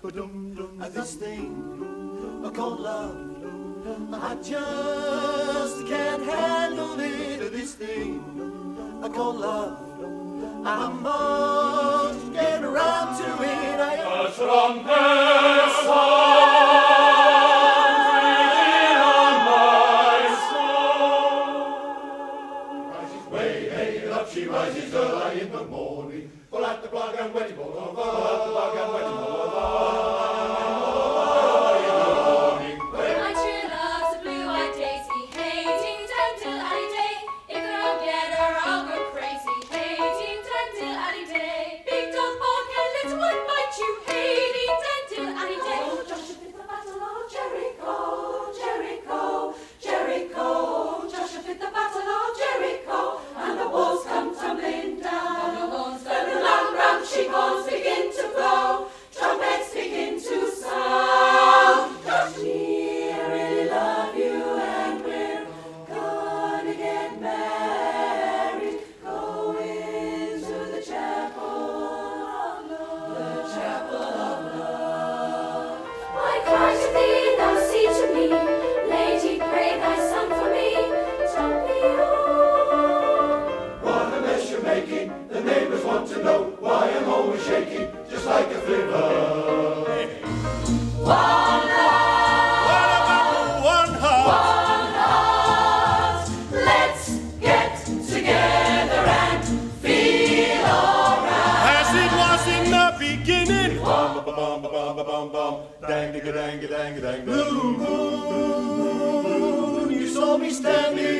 And this thing called love, I just can't handle it. This thing called love, I must get around to it. The trumpet sounds within my soul. Rises way, hey, up she rises early in the morning. Full at the plug and wedding ball, full at the plug and wedding ball. My true love's a blue-eyed daisy, hating till any day. If I don't get her, I'll go crazy, hating till any day. Big dog bark and little one bite you, hating till any day. Oh, Joshua fit the battle of Jericho, Jericho, Jericho. Joshua fit the battle of Jericho, and the walls come tumbling down. The horns, the long ramshackle horns begin to blow, trumpets begin to sound. We really love you and we're gonna get married, going to the chapel of love, the chapel of love. I cry to thee, thou see to me, Lady, pray thy son for me, don't be What a mess you're making, the neighbors want to know why I'm always shaking, just like a flivver. one heart. Let's get together and feel alright. As it was in the beginning. Bum bum bum bum bum bum bum. Dang dang dang dang dang. Blue moon, you saw me standing